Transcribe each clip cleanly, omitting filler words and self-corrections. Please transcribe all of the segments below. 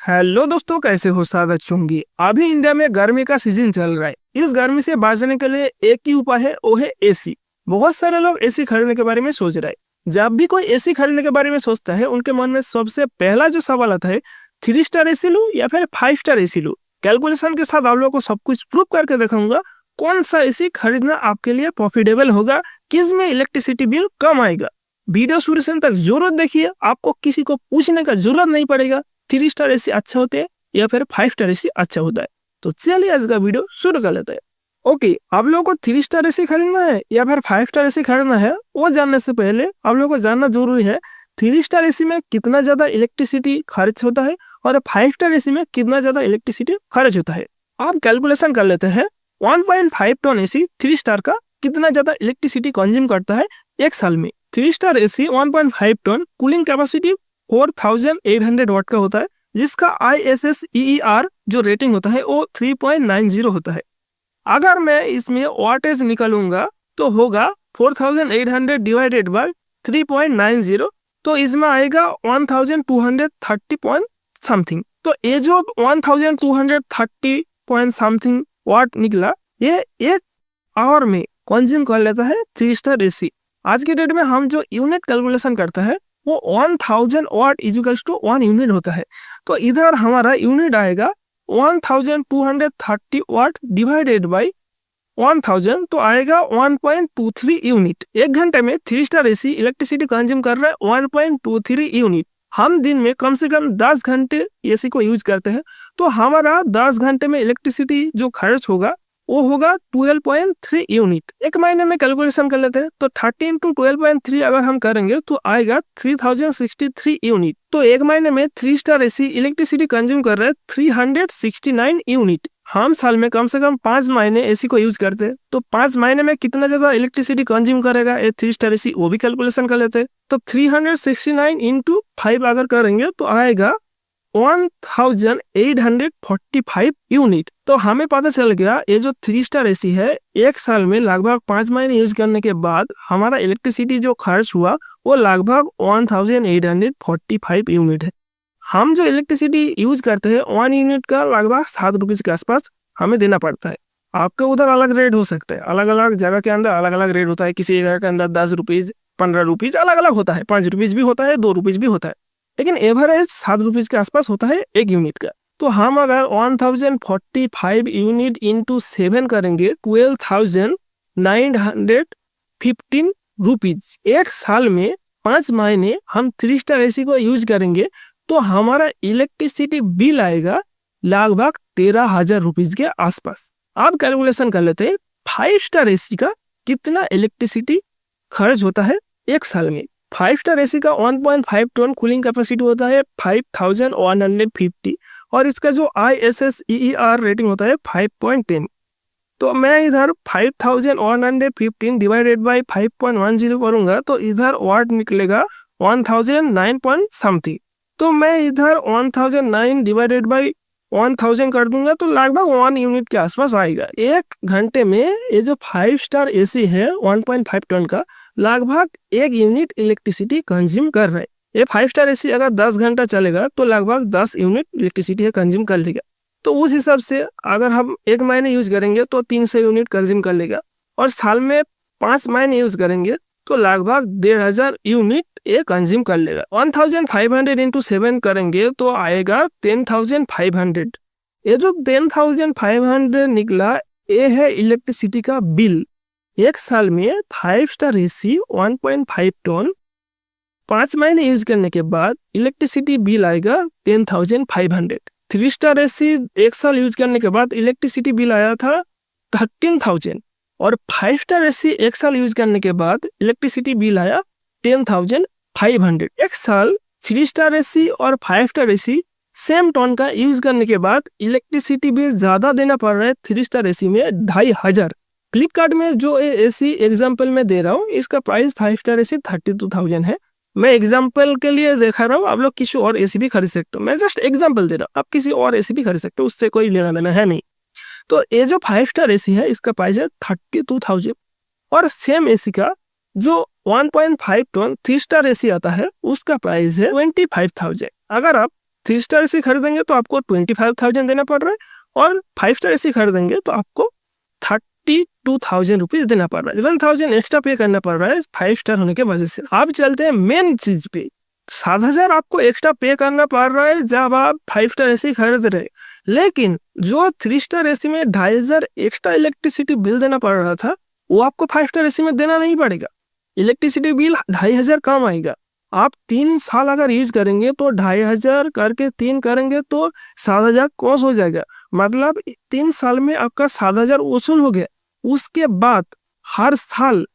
Hello दोस्तों, कैसे हो? स्वागत चुंगी। अभी इंडिया में गर्मी का सीजन चल रहा है। इस गर्मी से बचने के लिए एक ही उपाय है, वो है एसी। बहुत सारे लोग एसी खरीदने के बारे में सोच रहे हैं। जब भी कोई एसी खरीदने के बारे में सोचता है, उनके मन में सबसे पहला जो सवाल आता है, 3 स्टार एसी लूं या फिर 5 स्टार एसी लूं। कैलकुलेशन के साथ आप लोगों को सब कुछ प्रूव करके दिखाऊंगा कौन सा एसी खरीदना आपके लिए प्रॉफिटेबल होगा, किस में इलेक्ट्रिसिटी बिल कम आएगा। वीडियो शुरू से अंत तक जरूर देखिए, आपको किसी को पूछने का जरूरत नहीं पड़ेगा 3 स्टार एसी अच्छा होते हैं या फिर 5 स्टार एसी अच्छा होता है। तो चलिए आज का वीडियो शुरू कर लेते हैं। ओके, आप लोगों को 3 स्टार एसी खरीदना है या फिर 5 स्टार एसी खरीदना है, वो जानने से पहले आप लोगों को जानना जरूरी है 3 स्टार एसी में कितना ज्यादा इलेक्ट्रिसिटी खर्च होता है और 5 स्टार एसी में कितना ज्यादा इलेक्ट्रिसिटी खर्च होता है। आप कैलकुलेशन कर लेते हैं 1.5 टन एसी 3 स्टार का कितना ज्यादा इलेक्ट्रिसिटी कंज्यूम करता है एक साल में। 3 star AC 1.5 ton cooling capacity 4800 watt का होता है, जिसका ISSEER जो रेटिंग होता है वो 3.90 होता है। अगर मैं इसमें वाटेज निकालूंगा तो होगा 4800 डिवाइडेड बाय 3.90, तो इसमें आएगा 1230 पॉइंट समथिंग। तो ये जो 1230 पॉइंट समथिंग वाट निकला, ये एक आवर में कंज्यूम कर लेता है 3 स्टार एसी। आज के डेट में हम जो यूनिट कैलकुलेशन करता है वो 1000 वाट इक्वल्स टू 1 यूनिट होता है। तो इधर हमारा यूनिट आएगा 1230 वाट डिवाइडेड बाय 1000, तो आएगा 1.23 यूनिट। एक घंटे में 3 स्टार एसी इलेक्ट्रिसिटी कंज्यूम कर रहा है 1.23 यूनिट। हम दिन में कम से कम 10 घंटे एसी को यूज करते हैं, तो हमारा 10 घंटे में इलेक्ट्रिसिटी जो खर्च होगा वो होगा 12.3 यूनिट। एक महीने में कैलकुलेशन कर लेते हैं, तो 30 इंटू 12.3 अगर हम करेंगे तो आएगा 3063 यूनिट। तो एक महीने में 3 स्टार एसी इलेक्ट्रिसिटी कंज्यूम कर रहे हैं 369 यूनिट। हम साल में कम से कम 5 महीने एसी को यूज करते हैं, तो 5 महीने में कितना ज्यादा इलेक्ट्रिसिटी कंज्यूम करेगा ये 3 स्टार एसी, वो भी कैलकुलेशन कर लेते हैं। तो 369 इंटू 5 अगर करेंगे तो आएगा 1845 यूनिट। तो हमें पता चल गया ये जो 3 स्टार एसी है एक साल में लगभग 5 महीने यूज करने के बाद हमारा इलेक्ट्रिसिटी जो खर्च हुआ वो लगभग 1845 यूनिट है। हम जो इलेक्ट्रिसिटी यूज करते हैं 1 यूनिट का लगभग 7 रुपीज के आसपास हमें देना पड़ता है। आपके उधर अलग रेट हो सकता है, अलग अलग जगह के अंदर अलग अलग रेट होता है। किसी जगह के अंदर 10 रुपीज 15 रुपीज अलग अलग होता है, 5 रुपीज भी होता है, 2 रुपीज भी होता है, लेकिन एवरेज 7 रुपीज के आसपास होता है एक यूनिट का। तो हम अगर 1045 यूनिट इंटू 7 करेंगे 12,915 रुपीज। एक साल में 5 महीने हम 3 स्टार एसी को यूज करेंगे तो हमारा इलेक्ट्रिसिटी बिल आएगा लगभग 13,000 रुपीज के आसपास। आप कैलकुलेशन कर लेते हैं 5 स्टार एसी का कितना इलेक्ट्रिसिटी खर्च होता है एक साल में। 5 स्टार एसी का 1.5 टन कूलिंग कैपेसिटी होता है 5150, और इसका जो ISSEER रेटिंग होता है 5.10। तो मैं इधर 5150 डिवाइडेड बाय 5.10 करूंगा तो इधर वाट निकलेगा 1009 पॉइंट समथिंग। तो मैं इधर 1009 डिवाइडेड बाय 1000 कर दूंगा तो लगभग 1 यूनिट के आसपास आएगा। एक घंटे में ये जो 5 स्टार एसी है 1.5 टन का लगभग 1 यूनिट इलेक्ट्रिसिटी कंज्यूम कर रहा है। ये 5 स्टार एसी अगर 10 घंटा चलेगा तो लगभग 10 यूनिट इलेक्ट्रिसिटी कंज्यूम कर लेगा। तो उस हिसाब से अगर हम एक महीने यूज करेंगे तो 300 यूनिट कंज्यूम कर लेगा, और साल में 5 महीने यूज करेंगे तो लगभग 1500 यूनिट ये कंज्यूम कर लेगा। 1500 इंटू 7 करेंगे तो आएगा 10,500। ये जो 10,500 निकला ये है इलेक्ट्रिसिटी का बिल। एक साल में 5 स्टार एसी 1.5 टन 5 महीने यूज करने के बाद इलेक्ट्रिसिटी बिल आएगा 10,500। 3 स्टार एसी एक साल यूज करने के बाद इलेक्ट्रिसिटी बिल आया था 13,000, और 5 स्टार एसी एक साल यूज करने के बाद इलेक्ट्रिसिटी बिल आया 10,500। एक साल 3 स्टार एसी और 5 स्टार एसी सेम टन का यूज करने के बाद इलेक्ट्रिसिटी बिल ज्यादा देना पड़ रहा है 3 स्टार एसी में 2500। फ्लिपकार्ट में जो एसी एग्जाम्पल में दे रहा हूँ इसका प्राइस 5 स्टार एसी 32,000 है। मैं एग्जाम्पल के लिए दिखा रहा हूँ, आप लोग किसी और एसी भी खरीद सकते हो। मैं जस्ट एग्जाम्पल दे रहा हूँ, आप किसी और एसी भी खरीद सकते हो, उससे कोई लेना देना है नहीं। तो ये जो 5 स्टार एसी है इसका प्राइस है 32,000, और सेम एसी का जो 1.5 टन 3 स्टार एसी आता है उसका प्राइस है 25,000। अगर आप 3 स्टार एसी खरीदेंगे तो आपको 25,000 देना पड़ रहा है, और 5 स्टार एसी खरीदेंगे तो आपको 32,000 रुपीज देना पड़ रहा है। 7,000 एक्स्ट्रा पे करना पड़ रहा है 5 स्टार होने के वजह से। अब चलते हैं मेन चीज पे। 7,000 आपको एक्स्ट्रा पे करना पड़ रहा है जब आप 5 स्टार एसी खरीद रहे, लेकिन जो 3 स्टार एसी में 2,500 एक्स्ट्रा इलेक्ट्रिसिटी बिल देना पड़ रहा था, वो आपको 5 स्टार एसी में देना नहीं पड़ेगा। इलेक्ट्रिसिटी बिल 2,500 कम आएगा। आप 3 साल अगर यूज करेंगे तो 2,500 करके 3 करेंगे तो 7,000 क्रॉस हो जाएगा। मतलब 3 साल में आपका 7,000 वसूल हो गया। उसके बाद हर साल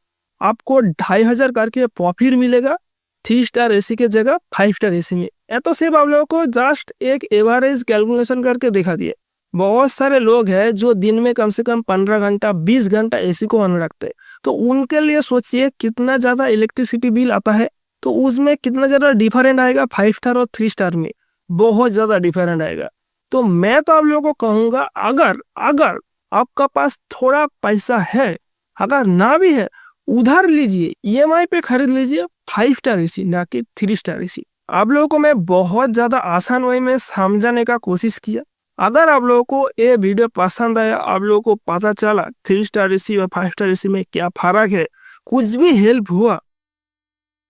आपको 2,500 करके प्रॉफिट मिलेगा 3 स्टार एसी के जगह 5 स्टार एसी में। तो सिर्फ आप लोगों को जस्ट एक एवरेज कैलकुलेशन करके दिखा दिए। बहुत सारे लोग हैं जो दिन में कम से कम 15 घंटा 20 घंटा एसी को ऑन रखते हैं, तो उनके लिए सोचिए कितना ज्यादा इलेक्ट्रिसिटी बिल आता है, तो उसमें कितना ज्यादा डिफरेंट आएगा 5 स्टार और 3 स्टार में, बहुत ज्यादा डिफरेंट आएगा। तो मैं तो आप लोगों को कहूंगा, अगर आपका पास थोड़ा पैसा है, अगर ना भी है उधार लीजिए, EMI पे खरीद लीजिए 5 स्टार एसी, ना कि 3 स्टार एसी। आप लोगों को मैं बहुत ज्यादा आसान वे में समझाने का कोशिश किया। अगर आप लोगों को ये वीडियो पसंद आया, आप लोगों को पता चला 3 स्टार एसी और 5 स्टार एसी में क्या फर्क है, कुछ भी हेल्प हुआ,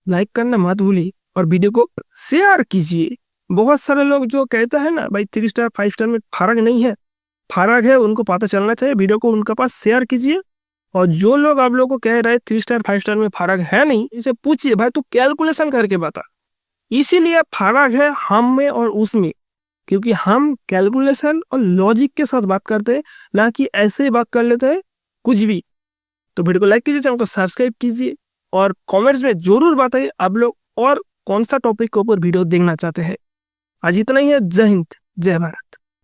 लाइक करना मत भूलिए और वीडियो को शेयर कीजिए। बहुत सारे लोग जो कहते हैं ना भाई 3 स्टार 5 स्टार में फर्क नहीं है, फर्क है, उनको पता चलना चाहिए। वीडियो को उनके पास शेयर कीजिए। और जो लोग आप लोगों को कह रहे हैं 3 स्टार 5 स्टार में फर्क है नहीं, इसे पूछिए भाई तू कैलकुलेशन करके बता। इसीलिए फर्क है हम में और उसमें, क्योंकि हम कैलकुलेशन और लॉजिक के साथ बात करते हैं, ना कि ऐसे ही बात कर लेते हैं कुछ भी। तो वीडियो को लाइक कीजिए, चैनल को सब्सक्राइब कीजिए और कमेंट्स में जरूर बताइए आप लोग और कौन सा टॉपिक के ऊपर वीडियो देखना चाहते हैं। आज इतना ही है। जय हिंद, जय भारत।